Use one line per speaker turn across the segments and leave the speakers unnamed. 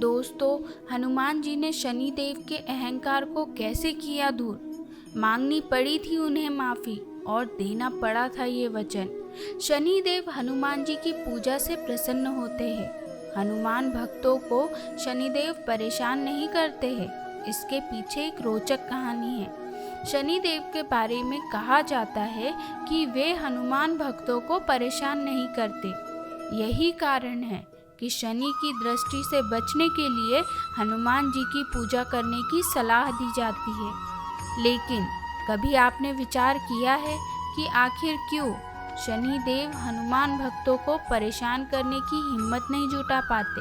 दोस्तों, हनुमान जी ने शनि देव के अहंकार को कैसे किया दूर। मांगनी पड़ी थी उन्हें माफी और देना पड़ा था ये वचन। शनि देव हनुमान जी की पूजा से प्रसन्न होते हैं। हनुमान भक्तों को शनिदेव परेशान नहीं करते हैं। इसके पीछे एक रोचक कहानी है। शनि देव के बारे में कहा जाता है कि वे हनुमान भक्तों को परेशान नहीं करते। यही कारण है कि शनि की दृष्टि से बचने के लिए हनुमान जी की पूजा करने की सलाह दी जाती है। लेकिन कभी आपने विचार किया है कि आखिर क्यों शनि देव हनुमान भक्तों को परेशान करने की हिम्मत नहीं जुटा पाते?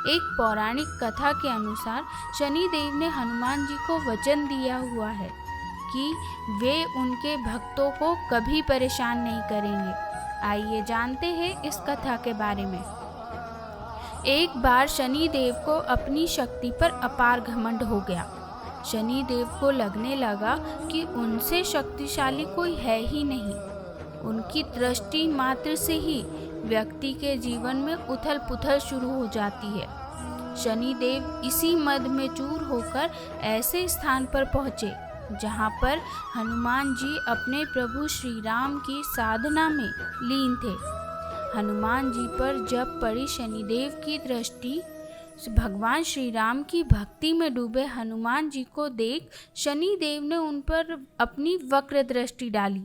एक पौराणिक कथा के अनुसार शनि देव ने हनुमान जी को वचन दिया हुआ है कि वे उनके भक्तों को कभी परेशान नहीं करेंगे। आइए जानते हैं इस कथा के बारे में। एक बार शनि देव को अपनी शक्ति पर अपार घमंड हो गया। शनि देव को लगने लगा कि उनसे शक्तिशाली कोई है ही नहीं। उनकी दृष्टि मात्र से ही व्यक्ति के जीवन में उथल पुथल शुरू हो जाती है। शनि देव इसी मद में चूर होकर ऐसे स्थान पर पहुँचे जहाँ पर हनुमान जी अपने प्रभु श्री राम की साधना में लीन थे। हनुमान जी पर जब पड़ी शनिदेव की दृष्टि, भगवान श्री राम की भक्ति में डूबे हनुमान जी को देख शनि देव ने उन पर अपनी वक्र दृष्टि डाली,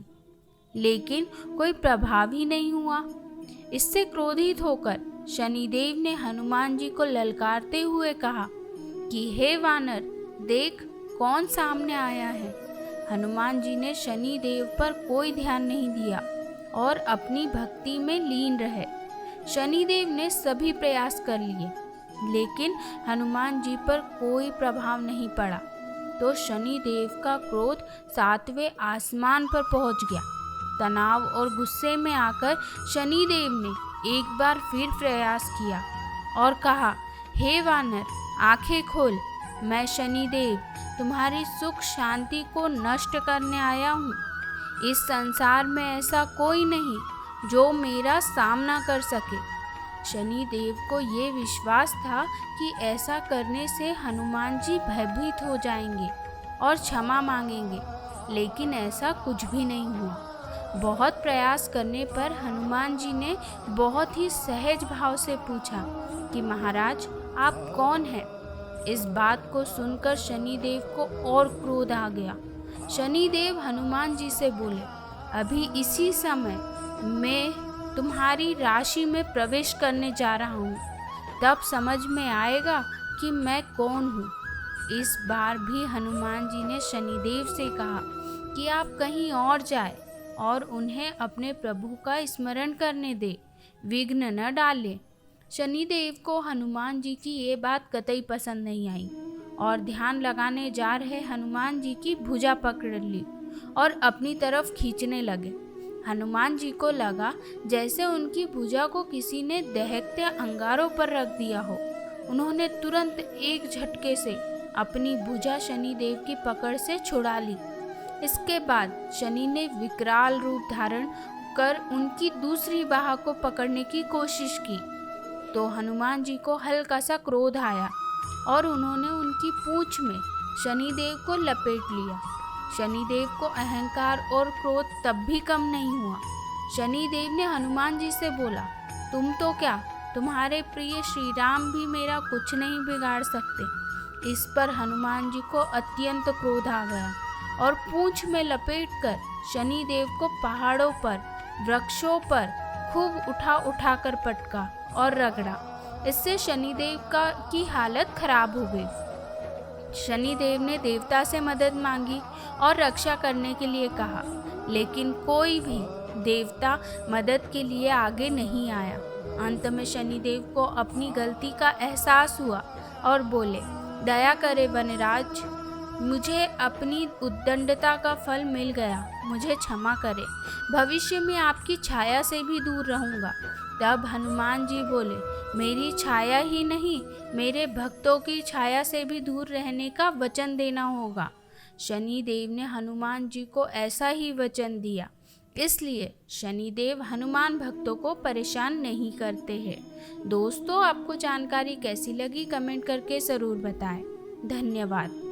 लेकिन कोई प्रभाव ही नहीं हुआ। इससे क्रोधित होकर शनिदेव ने हनुमान जी को ललकारते हुए कहा कि हे वानर, देख कौन सामने आया है। हनुमान जी ने शनि देव पर कोई ध्यान नहीं दिया और अपनी भक्ति में लीन रहे। शनिदेव ने सभी प्रयास कर लिए, लेकिन हनुमान जी पर कोई प्रभाव नहीं पड़ा। तो शनिदेव का क्रोध 7वें आसमान पर पहुंच गया। तनाव और गुस्से में आकर शनिदेव ने एक बार फिर प्रयास किया और कहा, हे वानर, आंखें खोल। मैं शनिदेव तुम्हारी सुख शांति को नष्ट करने आया हूँ। इस संसार में ऐसा कोई नहीं जो मेरा सामना कर सके। शनि देव को ये विश्वास था कि ऐसा करने से हनुमान जी भयभीत हो जाएंगे और क्षमा मांगेंगे, लेकिन ऐसा कुछ भी नहीं हुआ। बहुत प्रयास करने पर हनुमान जी ने बहुत ही सहज भाव से पूछा कि महाराज, आप कौन हैं? इस बात को सुनकर शनिदेव को और क्रोध आ गया। शनिदेव हनुमान जी से बोले, अभी इसी समय मैं तुम्हारी राशि में प्रवेश करने जा रहा हूँ, तब समझ में आएगा कि मैं कौन हूँ। इस बार भी हनुमान जी ने शनिदेव से कहा कि आप कहीं और जाए और उन्हें अपने प्रभु का स्मरण करने दे, विघ्न न डालें। शनिदेव को हनुमान जी की ये बात कतई पसंद नहीं आई और ध्यान लगाने जा रहे हनुमान जी की भुजा पकड़ ली और अपनी तरफ खींचने लगे। हनुमान जी को लगा जैसे उनकी भुजा को किसी ने दहकते अंगारों पर रख दिया हो। उन्होंने तुरंत एक झटके से अपनी भुजा शनिदेव की पकड़ से छुड़ा ली। इसके बाद शनि ने विकराल रूप धारण कर उनकी दूसरी बाह को पकड़ने की कोशिश की, तो हनुमान जी को हल्का सा क्रोध आया और उन्होंने उनकी पूंछ में शनिदेव को लपेट लिया। शनिदेव को अहंकार और क्रोध तब भी कम नहीं हुआ। शनिदेव ने हनुमान जी से बोला, तुम तो क्या, तुम्हारे प्रिय श्री राम भी मेरा कुछ नहीं बिगाड़ सकते। इस पर हनुमान जी को अत्यंत क्रोध आ गया और पूंछ में लपेटकर शनिदेव को पहाड़ों पर, वृक्षों पर खूब उठा उठा कर पटका और रगड़ा। इससे शनिदेव की हालत खराब हो गई। शनिदेव ने देवता से मदद मांगी और रक्षा करने के लिए कहा, लेकिन कोई भी देवता मदद के लिए आगे नहीं आया। अंत में शनिदेव को अपनी गलती का एहसास हुआ और बोले, दया करे वनराज, मुझे अपनी उद्दंडता का फल मिल गया, मुझे क्षमा करे। भविष्य में आपकी छाया से भी दूर रहूंगा। तब हनुमान जी बोले, मेरी छाया ही नहीं, मेरे भक्तों की छाया से भी दूर रहने का वचन देना होगा। शनि देव ने हनुमान जी को ऐसा ही वचन दिया। इसलिए शनिदेव हनुमान भक्तों को परेशान नहीं करते हैं। दोस्तों, आपको जानकारी कैसी लगी कमेंट करके ज़रूर बताएं। धन्यवाद।